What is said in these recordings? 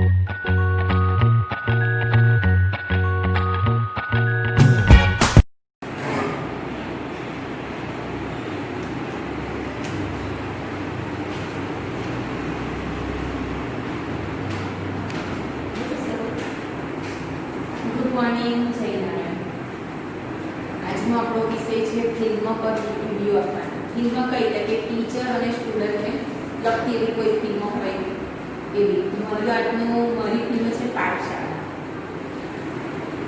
Morning, જય નારાયણ. આજનો આપણો વિષય છે ફિલ્મ પર વિડીયો આપવાના. ફિલ્મ કઈ એટલે કે ટીચર અને સ્ટુડન્ટને લગતી એવી કોઈ ફિલ્મ હોય એવી. મારી ફિલ્મ છે પાઠશાળા.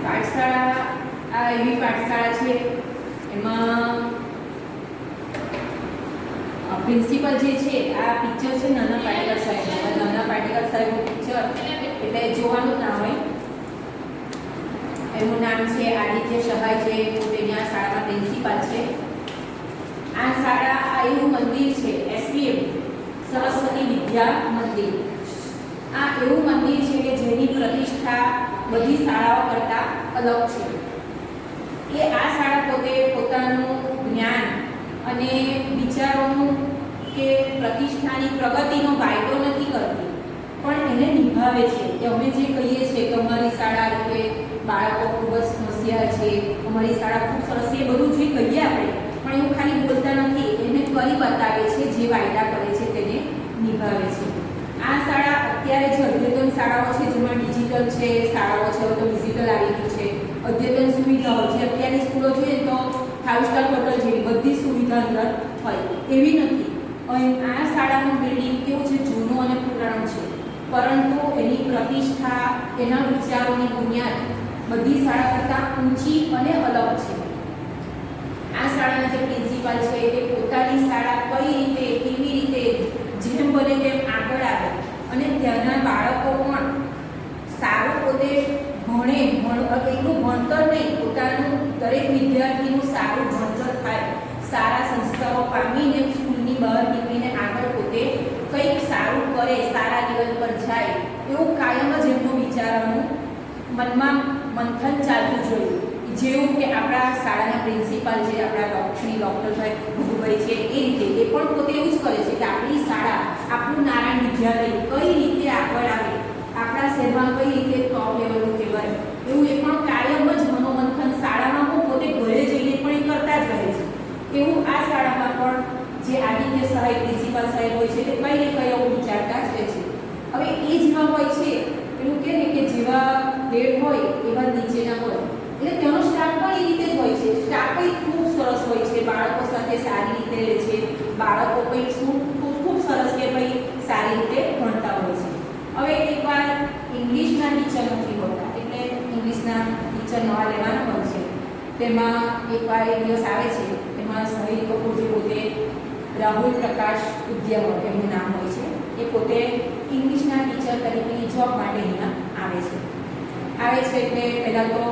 પાઠશાળા આ એવી પાઠશાળા છે એમાં પ્રિન્સિપલ જે છે આ પિક્ચર છે નાના પાટેકર સાહેબ. નાના પાટેકર સાહેબનું પિક્ચર એટલે જોવાનું ના હોય. એનું નામ છે આદિત્ય સહાય છે. પોતે ત્યાં શાળામાં પ્રિન્સિપાલ છે. આ શાળા આ એવું મંદિર છે એસવીએમ સરસ્વતી વિદ્યા મંદિર. આ એવું મંદિર છે કે જેની પ્રતિષ્ઠા બધી શાળાઓ કરતાં અલગ છે. એ આ શાળા પોતે પોતાનું જ્ઞાન અને વિચારોનું કે પ્રતિષ્ઠાની પ્રગતિનો વાયદો નથી કરતી, પણ એને નિભાવે છે. કે અમે જે કહીએ છીએ કે અમારી શાળા કે બાળકો ખૂબ જ હોશિયાર છે, અમારી શાળા ખૂબ સરસ છે, એ બધું જે કહીએ આપણે, પણ એવું ખાલી બોલતા નથી, એને કરી બતાવે છે. જે વાયદા કરે છે તેને નિભાવે છે. આ શાળા અત્યારે જે અદ્યતન શાળાઓ છે જેમાં ડિજિટલ છે શાળાઓ છે, હવે તો ડિજિટલ આવી ગયું છે. અદ્યતન સુવિધાઓ જે અત્યારની સ્કૂલો જોઈએ તો 5 સ્ટાર હોટલ જેવી બધી સુવિધા અંદર હોય એવી નથી. આ શાળાનું બિલ્ડિંગ કેવું છે, જૂનું અને પુરાણું છે, પરંતુ એની પ્રતિષ્ઠા, એના વિચારોની બુનિયાદ બધી શાળા કરતાં ઊંચી અને અલગ છે. આ શાળાના જે પ્રિન્સિપાલ છે એ પોતાની શાળા કઈ રીતે, કેવી રીતે, જેમ બને તેમ આગળ આવે અને ત્યાંના બાળકો પણ સારું પોતે ભણે. એટલું ભણતર નહીં, પોતાનું દરેક વિદ્યાર્થીનું સારું ભણતર થાય, સારા સંસ્કારો પામીને સ્કૂલની બહાર નીકળીને આગળ પોતે કંઈક સારું કરે, સારા લેવલ પર જાય, એવું કાયમ જ એમનું વિચારવાનું મનમાં મંથન ચાલતું જોયું. જેવું કે આપણા શાળાના પ્રિન્સિપાલ જે આપણા શ્રી ડૉક્ટરભાઈ ભગુભાઈ છે એ રીતે એ પણ પોતે એવું જ કરે છે કે આપણી શાળા, આપણું નારાયણ વિદ્યાલય કઈ રીતે આગળ આવે, આપણા શહેરમાં કઈ રીતે ટોપ લેવલનું કહેવાય, એવું એ પણ કાયમ જ મનોમંથન શાળામાં હું પોતે ઘરે જઈને પણ એ કરતા જ રહે છે. એવું આ શાળામાં પણ જે આદિત્ય સહાય પ્રિન્સિપાલ સાહેબ હોય છે તે કઈ ને કઈ એવું વિચારતા જ રહે છે. હવે એ જેવા હોય છે એવું કહે ને કે જેવા હેડ હોય એવા નીચેના હોય, એટલે તેનો સ્ટાફ પણ એ રીતે જ હોય છે. સ્ટાફ પણ ખૂબ સરસ હોય છે, બાળકો સાથે સારી રીતે રહે છે, બાળકો કંઈક ખૂબ સરસ કે ભાઈ સારી રીતે ભણતા હોય છે. હવે એકવાર ઇંગ્લિશના ટીચર નથી હોતા, એટલે ઇંગ્લિશના ટીચર નવા લેવાના હોય છે. તેમાં એકવાર એક દિવસ આવે છે, એમાં સહીલ કપૂર જે પોતે રાહુલ પ્રકાશ ઉદ્યાવર એમનું નામ હોય છે, એ પોતે ઇંગ્લિશના ટીચર તરીકેની જોબ માટે અહીંયા આવે છે. એટલે પહેલાં તો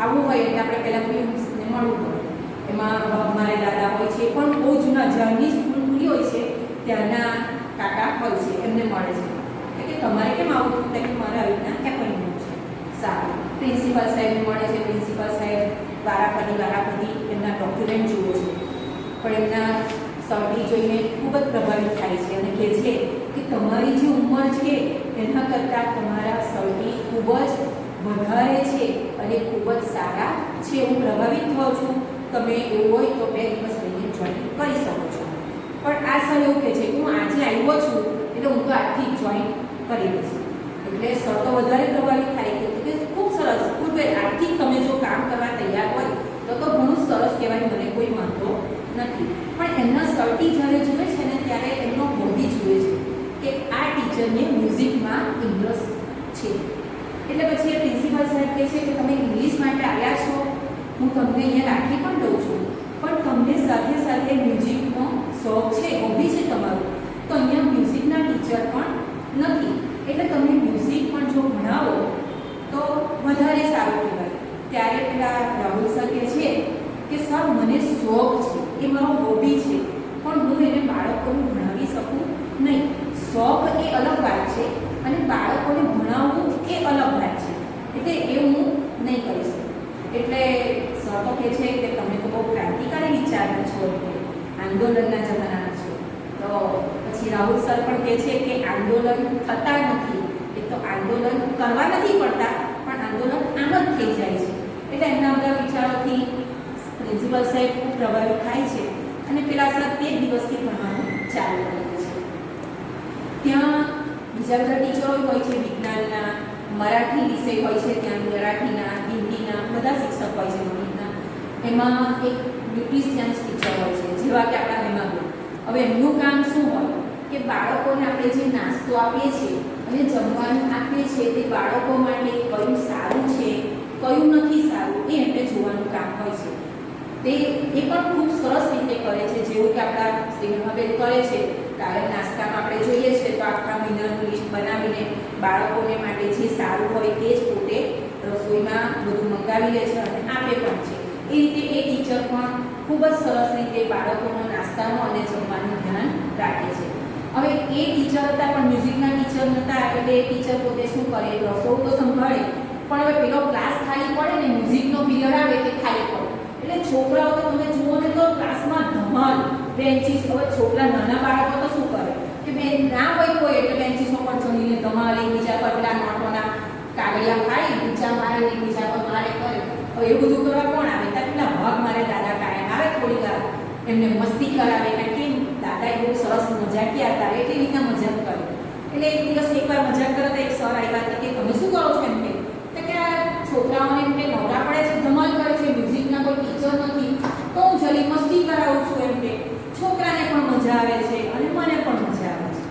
આવવું હોય એટલે આપણે પહેલાં પ્રિન્સિપલને મળવું પડે. એમાં મારે દાદા હોય છે, પણ બહુ જૂના જ્યારની સ્કૂલ ખુલી હોય છે ત્યાંના કાકા હોય છે, એમને મળે છે. કે તમારે કેમ આવું થયું? કે મારે આવી રીતના એપોઇન્ટમેન્ટ છે. સારું, પ્રિન્સિપાલ સાહેબને મળે છે. પ્રિન્સિપાલ સાહેબ વારાફરતી એમના ડોક્યુમેન્ટ જુએ છે, પણ એમના સર્ટી જોઈને ખૂબ જ પ્રભાવિત થાય છે અને કહે છે કે તમારી જે ઉંમર છે એના કરતાં તમારા સર્ટી ખૂબ જ વધારે છે અને ખૂબ જ સારા છે. હું પ્રભાવિત થાઉં છું. તમે એવું હોય તો 2 દિવસ રહીને જોઈન કરી શકો છો. પણ આ સર એવું કહે છે કે હું આજે આવ્યો છું એટલે હું તો આજથી જોઈન કરી દઈશ. એટલે સર તો વધારે પ્રભાવિત થાય કે ખૂબ સરસ, ખૂબ આજથી તમે જો કામ કરવા તૈયાર હોય તો ઘણું સરસ કહેવાય, મને કોઈ વાંધો નથી. પણ એમના સર્ટી જ્યારે જુએ છે ને ત્યારે એમનો હોબી જુએ છે કે આ ટીચરને મ્યુઝિકમાં ઇન્ટરેસ્ટ છે. એટલે પછી એ પ્રિન્સિપાલ સાહેબ કહે છે કે તમે ઇંગ્લિશ માટે આવ્યા છો, હું તમને અહીંયા રાખી પણ દઉં છું, પણ તમને સાથે સાથે મ્યુઝિકનો શોખ છે, હોબી છે તમારું, તો અહીંયા મ્યુઝિકના ટીચર પણ નથી, એટલે તમે મ્યુઝિક પણ જો ભણાવો તો વધારે સારું કહેવાય. ત્યારે પેલા રાહુલ સર કહે છે કે સર મને શોખ છે, એ મારો હોબી છે, પણ હું એને બાળકોને ભણાવી શકું નહીં. શોખ એ અલગ વાત છે અને બાળકોને ભણાવવું એ અલગ વાત છે, એટલે એ હું નહીં કરી શકું. એટલે સર તો કહે છે કે તમે તો બહુ ક્રાંતિકારી વિચારના છો, આંદોલનના જમાનાના છો. તો પછી રાહુલ સર પણ કહે છે કે આંદોલન થતા નથી, એ તો આંદોલન કરવા નથી પડતા, પણ આંદોલન આમ જ થઈ જાય છે. એટલે એમના બધા વિચારોથી પ્રિન્સિપલ સાહેબ ખૂબ પ્રભાવિત થાય છે અને પેલા સર તે જ દિવસથી ભણવાનું ચાલુ કરે છે. ત્યાં બીજા બધા ટીચરો હોય છે, વિજ્ઞાનના, મરાઠી વિષય હોય છે, ત્યાં મરાઠીના, હિન્દીના બધા શિક્ષક હોય છે ગણિતના. એમાં એક ન્યુટ્રિશિયન્સ ટીચર હોય છે, જેવા કે આપણા હેમાબેન. હવે એમનું કામ શું હોય કે બાળકોને આપણે જે નાસ્તો આપીએ છીએ અને જમવાનું આપીએ છીએ તે બાળકો માટે કયું સારું છે, કયું નથી સારું, એ એમને જોવાનું કામ હોય છે. તે એ પણ ખૂબ સરસ રીતે કરે છે, જેવું કે આપણા શ્રી હેમાબેન કરે છે. કાયમ નાસ્તામાં આપણે જોઈએ છે તો આખા મહિનાનું લિસ્ટ બનાવીને બાળકોને માટે જે સારું હોય તે જ પોતે રસોઈમાં બધું મંગાવી લે છે અને આપે પણ છે. એ રીતે એ ટીચર પણ ખૂબ જ સરસ રીતે બાળકોનો નાસ્તાનો અને જમવાનું ધ્યાન રાખે છે. હવે એ ટીચર હતા પણ મ્યુઝિકના ટીચર નહોતા, એટલે એ ટીચર પોતે શું કરે, રસોડું તો સંભાળે, પણ હવે પેલો ક્લાસ ખાલી પડે ને, મ્યુઝિકનો પિરિયડ આવે તે ખાલી પડે એટલે છોકરાઓ તો તમે જુઓ ને તો ક્લાસમાં ધમાલ, બેન્ચીસ. હવે છોકરા નાના બાળકો તો શું કરે કે બેન ના હોય કોઈ એટલે બેન્ચીસો પર ચડીને ધમાલ, એકબીજા પર પેલા નોટોના કાગળિયા ફાડી બીજા મારે, એકબીજા પર મારે કરે. હવે એવું બધું કરવા કોણ આવે? ત્યાં પેલા ભાગ મારે દાદા કાયમ આવે, થોડી વાર એમને મસ્તી કરાવે, કારણ કે દાદા બહુ સરસ મજાકિયા હતા, એટલી રીતના મજાક કરે. એટલે એક દિવસ એકવાર મજાક કરતા એક સર આવ્યા હતા કે તમે શું કરો છો એમ કે આ છોકરાઓને એમ કે નવરા પડે છે, ધમાલ કરે છે, મ્યુઝિકના કોઈ ટીચર નથી, તો હું જરી મસ્તી કરાવું છું એમ કે છોકરાને પણ મજા આવે છે અને મને પણ મજા આવે છે.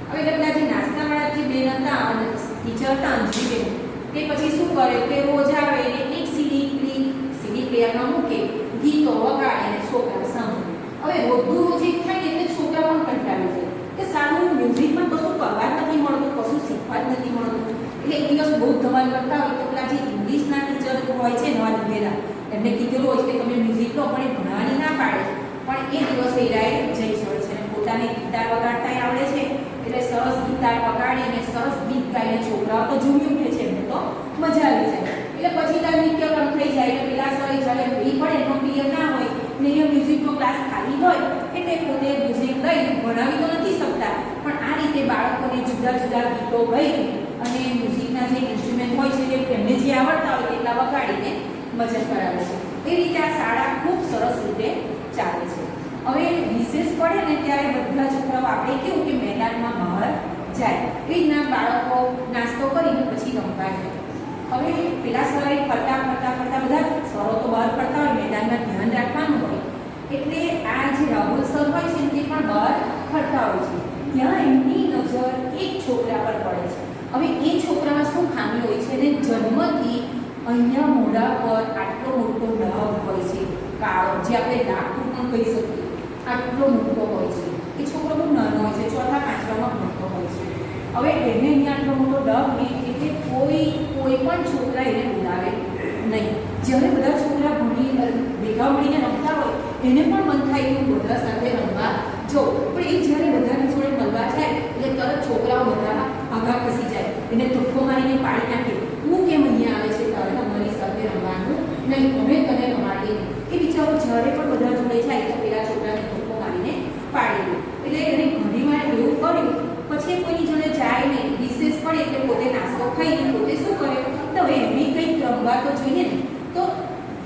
હવે પેલા જે નાસ્તાવાળા જે બેન હતા અને ટીચર હતા અંજલીબેન, તે પછી શું કરે કે રોજ આવે એને એક સીડી પ્લેયરમાં મૂકે, ગીતો વગાડે અને છોકરા સાંભળે. હવે રોજ એક થાય ને એટલે છોકરા પણ કંટાળી જાય કે સારું મ્યુઝિકમાં કશું કરવા જ નથી મળતું, કશું શીખવા જ નથી મળતું. એટલે એક દિવસ બહુ ધમાલ કરતા હોય તો પેલા જે ઇંગ્લિશના ટીચર હોય છે નવા લીધેલા, એમને કીધેલું હોય કે તમે મ્યુઝિક લો, પણ એ ભણવાની ના પાડે છે. પણ એ દિવસે એરાએ જઈ શકે છે અને પોતાને ગીટાર વગાડતા આવડે છે, એટલે સરસ ગીટાર વગાડી અને સરસ ગીત ગાઈને છોકરાઓ તો ઝૂમી ઉઠે છે, એમને તો મજા આવી જાય. એટલે પછી ત્યાં નિત્યક્રમ થઈ જાય. એટલે પેલા સરે જ્યારે ફ્રી પડે એનો પિરિયડ ના હોય ને અહીંયા મ્યુઝિકનો ક્લાસ ખાલી હોય એટલે પોતે મ્યુઝિક લઈને ભણાવી તો નથી શકતા, પણ આ રીતે બાળકોને જુદા જુદા ગીતો ગાઈ અને મ્યુઝિકના જે ઇન્સ્ટ્રુમેન્ટ હોય છે તે એમને જે આવડતા હોય તેટલા વગાડીને મજા કરાવે છે. એ રીતે આ શાળા ખૂબ સરસ રીતે ચાલે છે. હવે રિસેસ પડે ને ત્યારે બધા છોકરાઓ આપણે કેવું કે મેદાનમાં બહાર જાય, એ રીતના બાળકો નાસ્તો કરીને પછી રમવા જાય. હવે પેલા સરે ફરતા બધા સરો તો બહાર ફરતા હોય, મેદાનમાં ધ્યાન રાખવાનું હોય, એટલે આ જે રાહુલ સર હોય છે તે પણ બહાર ફરતા હોય છે. ત્યાં એમની નજર એક છોકરા પર પડે છે. હવે એ છોકરામાં શું ખામી હોય છે ને, જન્મથી અહીંયા મોઢા પર આટલો મોટો ડાઘ હોય છે, કાળો, જે આપણે ડાઘ પણ કહી શકીએ, આટલો મોટો હોય છે. એ છોકરો બહુ નાનો હોય છે, ચોથા પાંચમામાં ભણતો હોય છે. હવે એને અહીંયા આટલો મોટો ડાઘ ને એટલે કોઈ પણ છોકરા એને બોલાવે નહીં. જ્યારે બધા છોકરા ભેગા મળીને રમતા હોય એને પણ મન થાય કે હું બધા સાથે રમવા જાઉં, પણ એ જ્યારે બધાની જોડે મળવા જાય એટલે તરત છોકરાઓ બધા આગા ખસી જાય, એને ધક્કો મારીને પાડી નાખે, હું કેમ અહીંયા આવે છે, તારે અમારી સાથે રમવાનું નહીં, અમે તને રમાડીએ. એ બિચારો જ્યારે પણ બધા જોડે જાય તો પેલા છોકરાને ધક્કો મારીને પાડી દે. એટલે એને ઘણી વાર એવું કર્યું, પછી કોઈની જોડે જાય નહીં, રિસેસ પડે એટલે પોતે નાસ્તો ખાઈને પોતે શું કરે તો એમની કંઈક રમવા તો જોઈએ ને. તો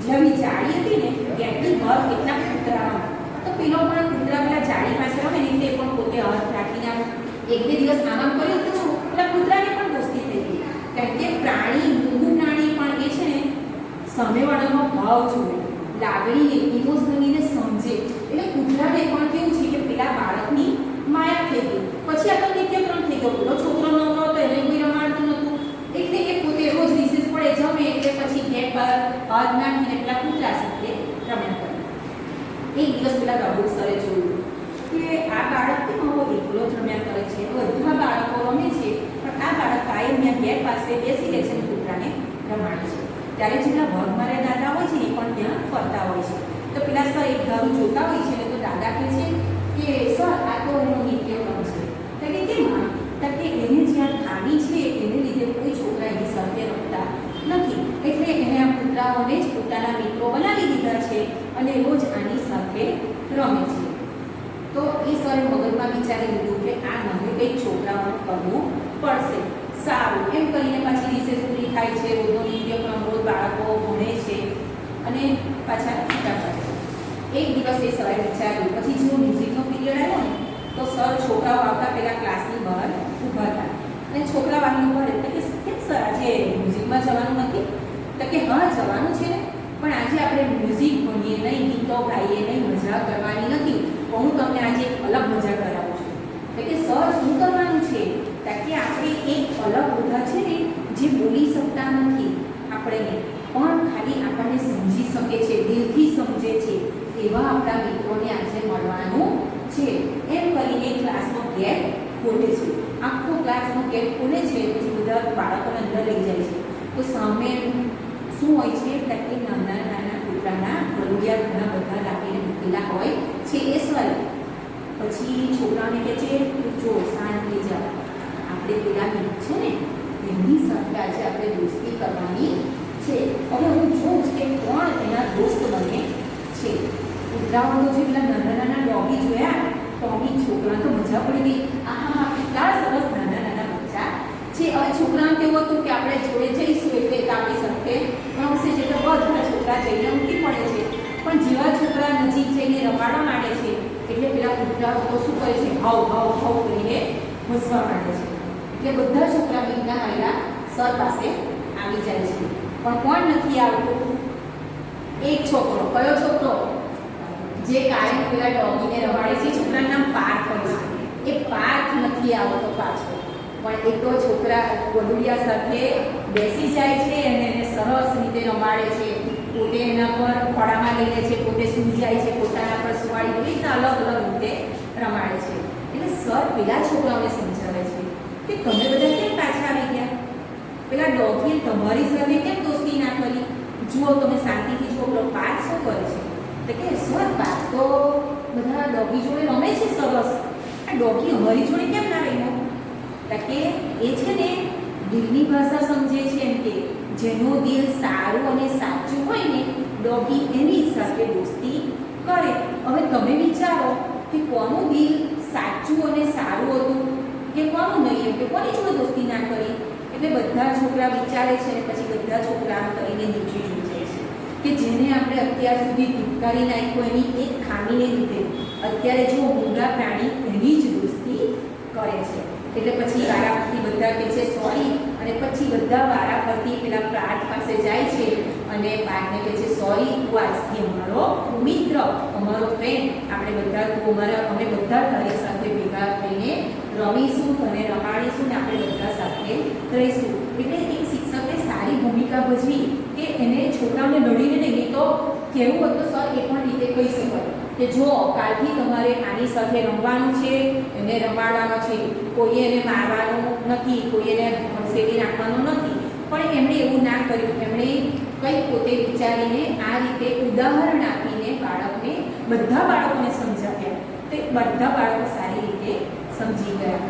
જેવી જાળી હતી ને ત્યાંથી બહાર કેટલાક કૂતરામાં, તો પેલો પણ કૂતરા પેલા જાળી પાસે રમે ને તે પણ પોતે હાથ રાખીને આમ એક બે દિવસ આરામ કર્યો તો પેલા કૂતરાને પણ દોસ્તી થઈ ગઈ. કારણ કે પ્રાણી, મૂંગું પ્રાણી પણ એ છે ને સામેવાળાનો ભાવ જુએ, લાગણીને, ઇમોશનલીને સમજે. એટલે કૂતરાને પણ કેવું છે કે પેલા બાળકની માયા થઈ ગઈ. પછી આ તો નિત્યક્રમ થઈ ગયો, પેલો છોકરો નહોતો તો એને કોઈ રમાડતું નહોતું, એટલે એ પોતે રોજ રિસેસ પડે જમે એટલે પછી ગેટ પર હાથ નાખીને પેલા કૂતરા સાથે રમ્યા કરે. એક દિવસ પેલા રાહુલ સરે જોયું કે આ બાળક કેમ આવો એકલો જ રમ્યા કરે છે, બધા બાળકો રમે છે પણ આ બાળક કાયમ ત્યાં ગેટ પાસે બેસી રહે છે અને કૂતરાને રમાડે છે. ત્યારે જેટલા ભગ મારે દાદા હોય છે એ પણ ત્યાં ફરતા હોય છે. તો પેલા સર એક ધારું જોતા હોય છે ને તો દાદા કહે છે કે સર આ તો એનો નિત્યક્રમ છે. તો કે કેમ? કારણ કે એને જ્યાં ખામી છે એને લીધે કોઈ છોકરા એની સાથે રમતા નથી, એટલે એને આ કૂતરાઓને જ પોતાના મિત્રો બનાવી દીધા છે અને રોજ આની સાથે રમે છે. તો એ સરે મગજમાં વિચારી લીધું કે આ મને કંઈક છોકરાઓને કરવું પડશે. સારું એમ કરીને પાછી રિસેસ પૂરી થાય છે, રોજનો નિત્યક્રમ રોજ બાળકો ભણે છે અને પાછા છૂટા પડે છે. એક દિવસ એ સવારે વિચાર્યું, પછી જો મ્યુઝિકનો પીરિયડ આવ્યો ને તો સર છોકરાઓ આવતા પહેલાં ક્લાસની બહાર ઊભા હતા અને છોકરા વાહની બહાર એટલે કે કેમ સર આજે મ્યુઝિકમાં જવાનું નથી? તો કે હા જવાનું છે ને, પણ આજે આપણે મ્યુઝિક ભણીએ નહીં, ગીતો ગાઈએ નહીં, મજા કરવાની નથી, હું તમને આજે એક અલગ મજા કરાવું છું. એટલે કે સર શું કરવાનું છે? કે આપણે એક અલગ બધા છે ને જે બોલી શકતા નથી આપણે પણ ખાલી આપણને સમજી શકે છે, દિલથી સમજે છે એવા આપણા મિત્રોને આજે મળવાનું છે. એમ કરીને ક્લાસનો ગેટ ખોલે છે, આખો ક્લાસનો ગેટ ખોલે છે. પછી બધા બાળકોને અંદર લઈ જાય છે. તો સામે શું હોય છે? કે નાના નાના કૂતરાના ગળુડિયા ઘણા બધા લાવીને મૂકેલા હોય છે એ સ્વર. પછી છોકરાઓને કહે છે જો શાંત થઈ જાઓ, આપણે પેલા મિત્ર છે ને એમની સાથે આજે આપણે દોસ્તી કરવાની છે. હવે હું જોઉં કે કોણ એના દોસ્ત બને છે. કૂતરાઓનો જે પેલા નાના નાના ડોગી જોયા તો અમી છોકરા તો મજા પડી ગઈ. આહા કેટલા સરસ નાના નાના બચ્ચા છે. હવે છોકરાને કેવું હતું કે આપણે જોડે જઈશું એટલે આપણી સાથે રમશે છે, તો બધા છોકરા જઈને ઉમટી પડે છે. પણ જેવા છોકરા નજીક જઈને રમાડવા માંડે છે એટલે પેલા કૂતરાઓ તો શું કરે છે? હાવ હાવ હાવ કરીને હસવા માંડે છે. એટલે બધા છોકરા બીના માયલા સર પાસે આવી જાય છે. પણ કોણ નથી આવતું? એક છોકરો. કયો છોકરો? જે કાયમ પેલા ડોગીને રમાડે છે. છોકરાનું નામ પાર્થ હોય છે. એ પાર્થ નથી આવતો પાછો, પણ એ તો છોકરા ગલુડિયા સાથે બેસી જાય છે અને એને સરસ રીતે રમાડે છે. પોતે એના પર ખોળામાં લઈ લે છે, પોતે સૂઈ જાય છે, પોતાના પર સુવાડી એવી રીતના અલગ અલગ રીતે રમાડે છે. એટલે સર પેલા છોકરાઓને સમજાવે છે કે તમે બધા કેમ પાછા આવી ગયા? પેલા ડોગીએ તમારી સાથે કેમ દોસ્તી ના કરી? જુઓ તમે શાંતિથી છોકરો પાર્થ શું કરે છે? તો કે સર પાર્થ તો બધા ડોગી જોડે રમે છે સરસ, આ ડોગી અમારી જોડે કેમ ના રમ્યો? તો કે એ છે ને દિલની ભાષા સમજે છે. એમ કે જેનું દિલ સારું અને સાચું હોય ને ડોગી એની સાથે દોસ્તી કરે. હવે તમે વિચારો કે કોનું દિલ સાચું અને સારું હતું કે કોનું નહીં, એમ કે કોની જોડે દોસ્તી ના કરી? એટલે બધા છોકરા વિચારે છે અને પછી બધા છોકરા કરીને નીચે જોઈ જાય છે કે જેને આપણે અત્યાર સુધી ધુટકારી નાખ્યો એની એક ખામીને લીધે અત્યારે જો મૂંગા પ્રાણી એની જ દોસ્તી કરે છે. એટલે પછી વારાફરતી બધા કહે છે સોરી, અને પછી બધા વારાફરતી પેલા પાર્થ પાસે જાય છે અને પાર્થને કહે છે સોરી, તું આજથી અમારો મિત્ર, અમારો ફ્રેન્ડ, આપણે બધા અમે બધા તારી સાથે ભેગા થઈને રમીશું, તને રમાડીશું ને આપણે બધા સાથે રહીશું. એટલે એક શિક્ષકે સારી ભૂમિકા ભજવી કે એને છોકરાઓને લડીને નહીં તો કેવું હતું સર એ પણ રીતે કહી શકાય કે જો કાલથી તમારે આની સાથે રમવાનું છે, એને રમાડવાનો છે, કોઈએ એને મારવાનું નથી, કોઈ એને ભણસેડી નાખવાનું નથી. પણ એમણે એવું ના કર્યું. એમણે કંઈ પોતે વિચારીને આ રીતે ઉદાહરણ આપીને બાળકને બધા બાળકોને સમજાવ્યા. તે બધા બાળકો સારી રીતે સમજી ગયા.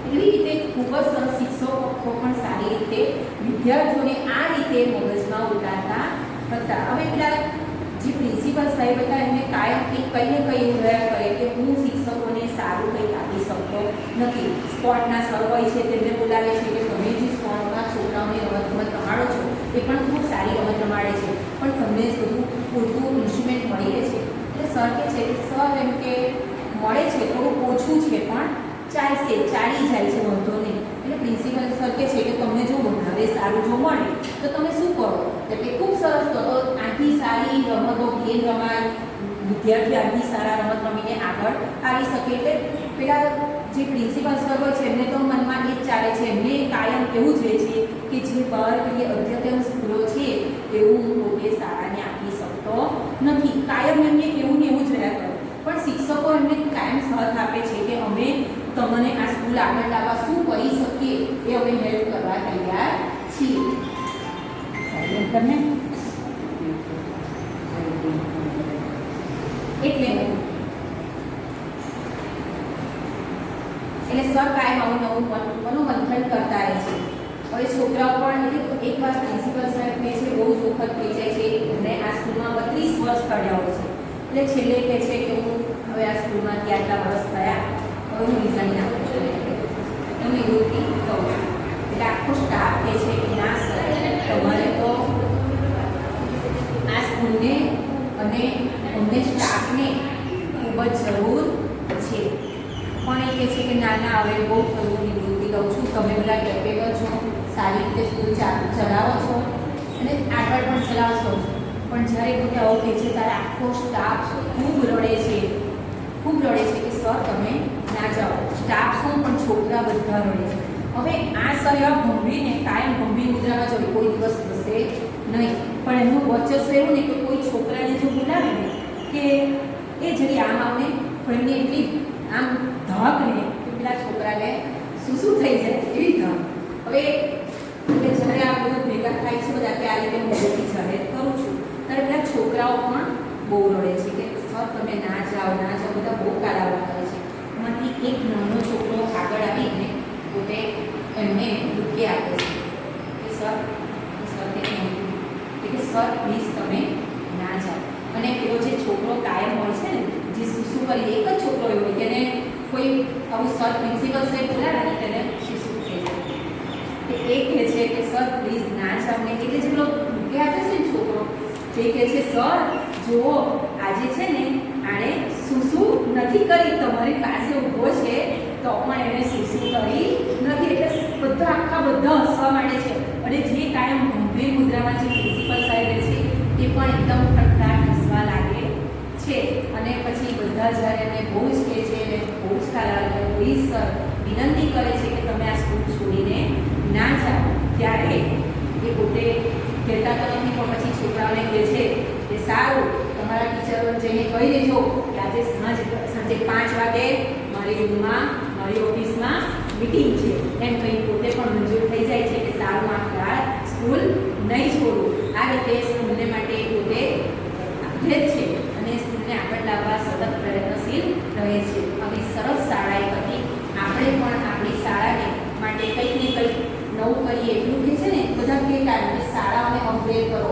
એવી રીતે ખૂબ જ સરસ શિક્ષકો પણ સારી રીતે વિદ્યાર્થીઓને આ રીતે મગજમાં ઉતારતા હતા. હવે પેલા જે પ્રિન્સિપલ સાહેબ હતા એમને કાયમ કંઈ ને કંઈ એવું રહ્યા કરે કે હું શિક્ષકોને સારું કંઈક આપી શકતો નથી. સ્પોર્ટના સર હોય છે તેમને બોલાવે છે કે તમે જે સ્પોર્ટમાં છોકરાઓને રમત રમાડો છો એ પણ ખૂબ સારી રમત રમાડે છે, પણ તમને બધું પૂરતું ઇન્સ્ટ્રુમેન્ટ મળી રહે છે? એટલે સર કહે છે કે સર એમ કે મળે છે, થોડું ઓછું છે પણ ચાલશે, ચાલી જાય છે, વાંધો નહીં. એટલે પ્રિન્સિપલ સર કહે છે કે તમને જો વધારે સારું જો મળે તો તમે શું કરો? તો કે ખૂબ સરસ, તો આથી સારી રમતો ગેમ રમાય, વિદ્યાર્થી આથી સારા રમત રમીને આગળ આવી શકે. એટલે પેલા જે પ્રિન્સિપલ સર હોય છે એમને તો મનમાં એ જ ચાલે છે, એમને કાયમ એવું જ રહે છે કે જે બહાર પેલી અદ્યતન સ્કૂલો છે એવું હું પોતે શાળાને આપી શકતો નથી. કાયમ એમને એવું ને એવું જ રહ્યા કરે. પણ શિક્ષકો એમને કાયમ સાથ આપે છે કે અમે તમને આ સ્કૂલ આગળ લાવવા શું કરી શકીએ એ અમે હેલ્પ કરવા તૈયાર છીએ. એટલે સર કાયમ આવું નવું મનોમંથન કરતા રહે છે. હવે છોકરાઓ પણ એટલે એક વાર પ્રિન્સિપલ સાહેબ કહે છે બહુ જ વખત થઈ જાય છે, અને આ સ્કૂલમાં 32 વર્ષ કર્યા હોય છે. એટલે છેલ્લે કહે છે કે હું હવે આ સ્કૂલમાં આટલા વર્ષ થયા, હવે હું રિઝાઇન આપું છું. તમે એવું કહું છું. એટલે આખો સ્ટાફ કહે છે કે ના સર તમારે તો આ સ્કૂલને અને અમને સ્ટાફને ખૂબ જ જરૂર છે. પણ એ કહે છે કે ના ના હવે બહુ થયું નિવૃત્તિ લઉં છું, તમે બધા કેપેબલ છો, સારી રીતે સ્કૂલ ચલાવો છો અને આગળ પણ ચલાવશો. પણ જ્યારે પોતે આવું કહે છે ત્યારે આખો સ્ટાફ ખૂબ રડે છે કે સર તમે ના જાઓ. સ્ટાફ શું પણ છોકરા બધા રડે છે. હવે આ સર એવા ગંભીરને કાયમ ગંભીર મુદ્રામાં જોડે કોઈ દિવસ થશે નહીં. પણ એમનું વર્ચસ્વ એવું ને કે કોઈ છોકરાને જો બોલાવે ને કે એ જરી આમ આવને પણ એમની એટલી આમ ધક ને કે પેલા છોકરાને શું થઈ જાય એવી ધક. હવે એટલે જ્યારે આ બધું ભેગા થાય છે બધા કે આ રીતે હું બધું જાહેર કરું છું ત્યારે પેલા છોકરાઓ પણ બહુ રડે છે કે સર તમે ના જાઓ બધા બહુ કારાવા કરે છે. એમાંથી એક નાનો છોકરો આગળ આવીને પોતે એમને દુઃખી આપે છે કે સર સર પ્લીઝ તમે ના જાઓ. અને પેલો જે છોકરો કાયમ હોય છે ને જે શું કરી એક જ છોકરો એવો હોય તેને કોઈ આવું સર પ્રિન્સિપલ સાહેબ બોલાવે ને તેને શું થઈ જાય કે એ કહે છે કે સર પ્લીઝ ના જાઓ ને એટલે જે પેલો દુઃખી આપે છે ને છોકરો જે કહે છે સર જુઓ આજે છે ને આણે શું નથી કરી, તમારી પાસે ઊભો છે તો પણ એને શું કરી નથી. એટલે બધા હસવા માંડે છે. અને જે કાયમ ગંભીર મુદ્રામાં જે પ્રિન્સિપલ સાહેબ છે એ પણ એકદમ ખટખટાટ હસવા લાગે છે. અને પછી બધા જ્યારે એને બહુ જ કહે છે અને બહુ જ કાલાવે પ્લીઝ સર વિનંતી કરે છે કે તમે આ સ્કૂલ છોડીને ના જાઓ. ત્યારે એ પોતે કહેતા તો નથી પણ પછી છોકરાઓને કહે છે કે સારું તમારા ટીચરો જઈને કહી દેજો કે આજે સાંજે 5 વાગે મારી રૂમમાં મારી ઓફિસમાં મીટિંગ છે એમ કહી પોતે પણ મંજૂર થઈ જાય છે કે સારું આ સ્કૂલ નહીં છોડું. આ રીતે સ્કૂલને માટે પોતે આપે છે અને સ્કૂલને આગળ લાવવા સતત પ્રયત્નશીલ રહે છે. આવી સરસ શાળા એ હતી. આપણે પણ આપણી શાળાને માટે કંઈક ને કંઈક નવું કરીએ. એટલું કે છે ને બધા કહેતા કે શાળાઓને અપગ્રેડ કરો.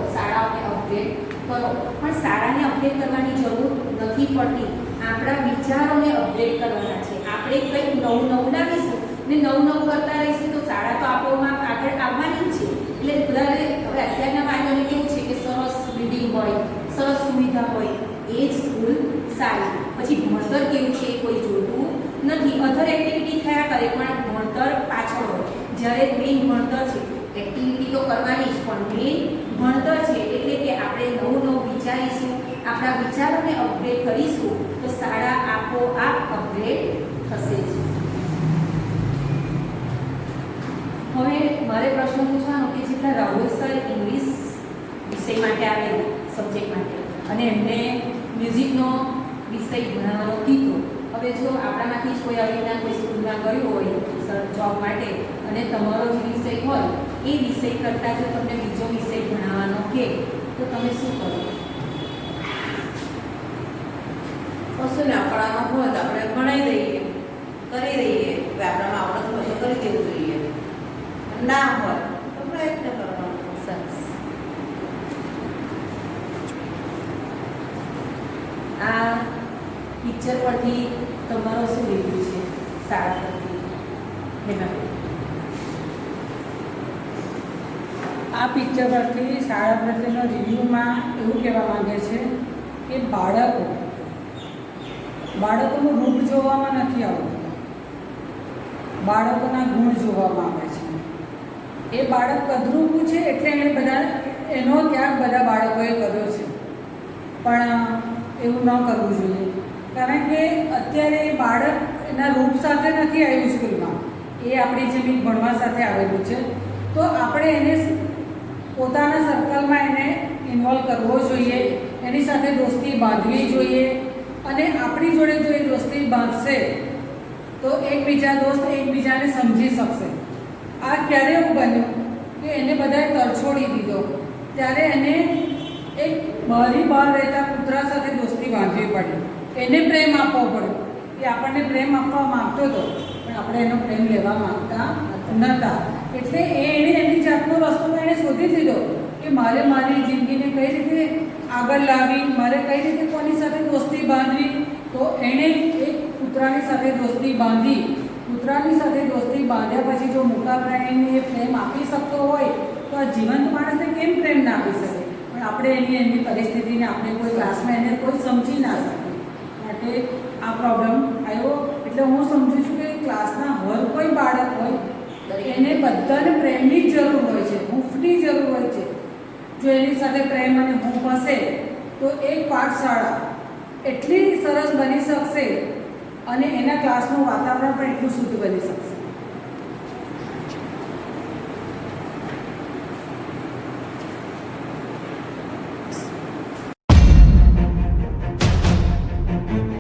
પણ શાળાને અપગ્રેડ કરવાની જરૂર નથી પડતી. આપણા વિચારોને અપગ્રેડ કરવાના છે. આપણે કંઈક નવું લાવીશું ને નવું કરતા રહીશું તો શાળા તો આપોમાં આગળ આવવાની જ છે. એટલે બધાને હવે અત્યારના વાલીઓને કેવું છે કે સરસ બિલ્ડિંગ હોય, સરસ સુવિધા હોય એ જ સ્કૂલ સારી. પછી ભણતર કેવું છે કોઈ જોતું નથી. અધર એક્ટિવિટી થયા કરે પણ ભણતર પાછળ હોય. જ્યારે મેઇન ભણતર છે, એક્ટિવિટી તો કરવાની જ પણ મેઇન ભણતર છે. એટલે કે આપણે નવું વિચારીશું, આપણા વિચારોને અપગ્રેડ કરીશું તો શાળા આપોઆપ અપગ્રેડ થશે જ. હવે મારે પ્રશ્ન પૂછવાનો કે જેટલા રાહુલ સર ઇંગ્લિશ વિષય માટે આવેલા સબ્જેક્ટ માટે અને એમને મ્યુઝિકનો વિષય ભણાવવાનો કીધો. હવે જો આપણામાંથી જ કોઈ આવી રીતના કોઈ સ્કૂલમાં ગયું હોય સર જોબ માટે અને તમારો જે વિષય હોય એ વિષય કરતાં જો તમને બીજો વિષય ભણાવવાનો કે તો તમે શું કરો? કશું ને આપણામાં હોય તો આપણે ભણાવી દઈએ, કરી દઈએ. હવે આપણામાં આવડત હોય તો કરી દેવું જોઈએ, ના હોય તો પ્રયત્ન કરવાનો. સરસ. આ પિક્ચર પરથી તમારો શું રિવ્યુ છે શાળા પરથી? આ પિક્ચર પરથી શાળા પ્રત્યેનો રિવ્યૂમાં એવું કહેવા માંગે છે કે બાળકોનું રૂપ જોવામાં નથી આવતું, બાળકોના ગુણ જોવામાં આવે છે. એ બાળક કદરૂપું છે એટલે એનો ત્યાગ બધા બાળકોએ કર્યો છે. પણ એવું ન કરવું જોઈએ, કારણ કે અત્યારે એ બાળક એના રૂપ સાથે નથી આવ્યું સ્કૂલમાં, એ આપણી જેમ ભણવા સાથે આવેલું છે. તો આપણે એને પોતાના સર્કલમાં એને ઇન્વોલ્વ કરવો જોઈએ, એની સાથે દોસ્તી બાંધવી જોઈએ. અને આપણી જોડે જો એ દોસ્તી બાંધશે તો એકબીજાને સમજી શકશે. આ ક્યારે એવું બન્યું કે એને બધાએ તરછોડી દીધો, ત્યારે એને એક બહાર રહેતા કૂતરા સાથે દોસ્તી બાંધવી પડી, એને પ્રેમ આપવો પડ્યો. એ આપણને પ્રેમ આપવા માગતો હતો પણ આપણે એનો પ્રેમ લેવા માગતા નહોતા. એટલે એણે એની જાતનો રસ્તો એણે શોધી લીધો કે મારે મારી જિંદગીને કઈ રીતે આગળ લાવવી, મારે કઈ રીતે કોની સાથે દોસ્તી બાંધવી. તો એણે એક કૂતરાની સાથે દોસ્તી બાંધી. કૂતરાની સાથે દોસ્તી બાંધ્યા પછી જો મૂકા પ્રાણીને એ પ્રેમ આપી શકતો હોય તો આ જીવંત માણસને કેમ પ્રેમ ના આપી શકે? પણ આપણે એની પરિસ્થિતિને આપણે કોઈ ક્લાસમાં એને કોઈ સમજી ના શકીએ માટે આ પ્રોબ્લેમ આવ્યો. એટલે હું સમજુ છું કે ક્લાસના હર કોઈ બાળક હોય એને બધાને પ્રેમની જ જરૂર હોય છે, હૂંફની જરૂર હોય છે. જો એની સાથે પ્રેમ અને હૂંફ હશે તો એક પાઠશાળા એટલી સરસ બની શકશે અને એના ક્લાસનું વાતાવરણ પણ એટલું શુદ્ધ બની શકશે.